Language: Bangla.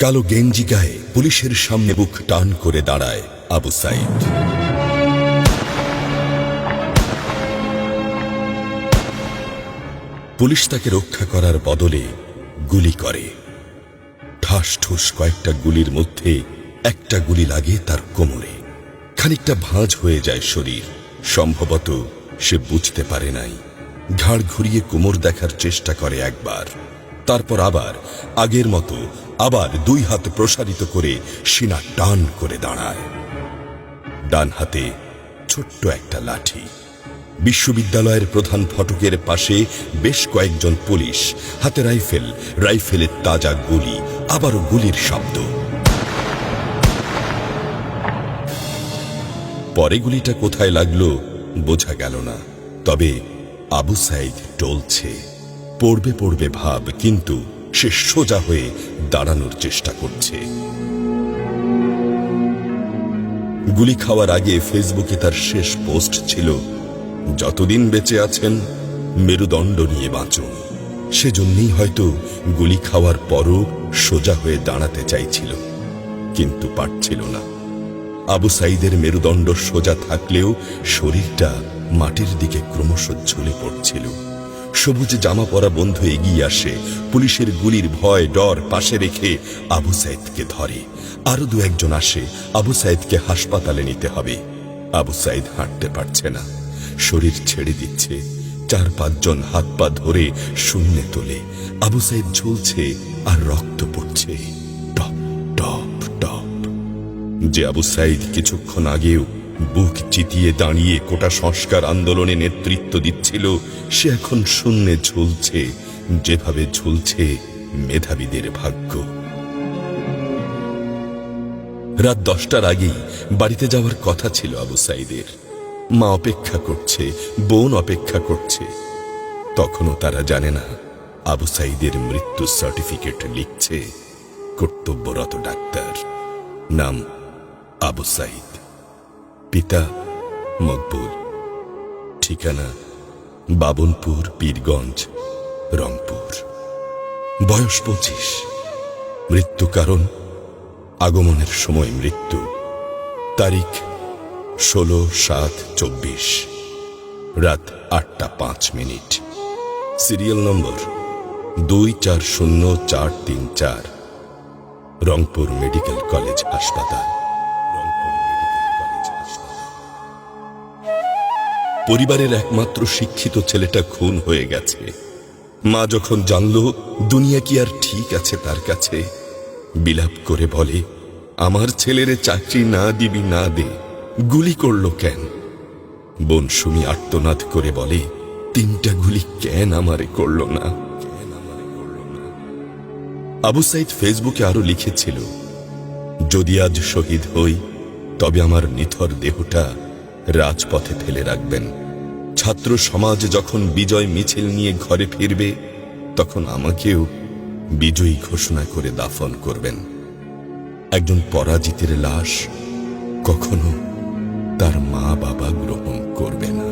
কালো গেঞ্জি গায়ে পুলিশের সামনে বুক টান করে দাঁড়ায় আবু সাইদ। পুলিশ তাকে রক্ষা করার বদলে গুলি করে। ঠাস ঠুস কয়েকটা গুলির মধ্যে একটা গুলি লাগে তার কোমরে। খানিকটা ভাঁজ হয়ে যায় শরীর। সম্ভবত সে বুঝতে পারে নাই। ঘাড় ঘুরিয়ে কোমর দেখার চেষ্টা করে একবার, তারপর আবার আগের মতো আবার দুই হাত প্রসারিত করে সিনা টান করে দাঁড়ায়। ডান হাতে ছোট্ট একটা লাঠি। বিশ্ববিদ্যালয়ের প্রধান ফটকের পাশে বেশ কয়েকজন পুলিশ, হাতে রাইফেল, রাইফেলের তাজা গুলি, আবারও গুলির শব্দ। পরে গুলিটা কোথায় লাগলো বোঝা গেল না। তবে আবু সাইদ টলছে। পড়বে পড়বে ভাব, কিন্তু সে সোজা হয়ে দাঁড়ানোর চেষ্টা করছে। গুলি খাওয়ার আগে ফেসবুকে তার শেষ পোস্ট ছিল, যতদিন বেঁচে আছেন মেরুদণ্ড নিয়ে বাঁচুন। সেজন্যই হয়তো গুলি খাওয়ার পরও সোজা হয়ে দাঁড়াতে চাইছিল, কিন্তু পারছিল না। আবু সাইদের মেরুদণ্ড সোজা থাকলেও শরীরটা মাটির দিকে ক্রমশ ঝুলে পড়ছিল। সবুজ জামা পরা বন্ধু এগিয়ে আসে, পুলিশের গুলির ভয় ডর পাশে রেখে আবু সাইদকে ধরে। আরো দু একজন আসে, আবু সাইদকে হাসপাতালে নিতে হবে। আবু সাইদ হাঁটতে পারছে না, শরীর ছেড়ে দিচ্ছে। 4-5 জন হাত পা ধরে শূন্যে তোলে। আবু সাইদ ঝুলছে আর রক্ত পড়ছে টপ টপ টপ। যে আবু সাইদ কিছুক্ষণ আগেও বুক চিতিয়ে দাঁড়িয়ে কোটা সংস্কার আন্দোলনে নেতৃত্ব দিচ্ছিল, সে এখন শূন্যে ঝুলছে, যেভাবে ঝুলছে মেধাবীদের ভাগ্য। রাত 10টার আগেই বাড়িতে যাওয়ার কথা ছিল আবু সাইদের। মা অপেক্ষা করছে, বোন অপেক্ষা করছে। তখনও তারা জানে না আবু সাইদের মৃত্যু সার্টিফিকেট লিখছে কর্তব্যরত ডাক্তার। নাম আবু সাইদ, পিতা মকবুল, ঠিকানা বাবনপুর, পীরগঞ্জ, রংপুর। বয়স 25। মৃত্যু কারণ আগমনের সময় মৃত্যু। তারিখ 16/7/24, রাত 8টা 5 minute. Serial number 240434, Rangpur medical college হাসপাতাল। পরিবারের একমাত্র শিক্ষিত ছেলেটা খুন হয়ে গেছে। মা যখন জানল দুনিয়া কি আর ঠিক আছে তার কাছে, বিলাপ করে বলে, আমার ছেলেরে চাকরি না দিবি না দে, গুলি করলো কেন? বোন সুমি আর্তনাদ করে বলে, 3টা গুলি কেন আমারে করলো না? আবু সাইদ ফেসবুকে আরো লিখেছিল, যদি আজ শহীদ হই তবে আমার নিথর দেহটা রাজপথে ফেলে রাখবেন। ছাত্র সমাজ যখন বিজয় মিছিল নিয়ে ঘরে ফিরবে, তখন আমাকেও বিজয়ী ঘোষণা করে দাফন করবেন। একজন পরাজিতের লাশ কখনো তার মা বাবা গ্রহণ করবে না।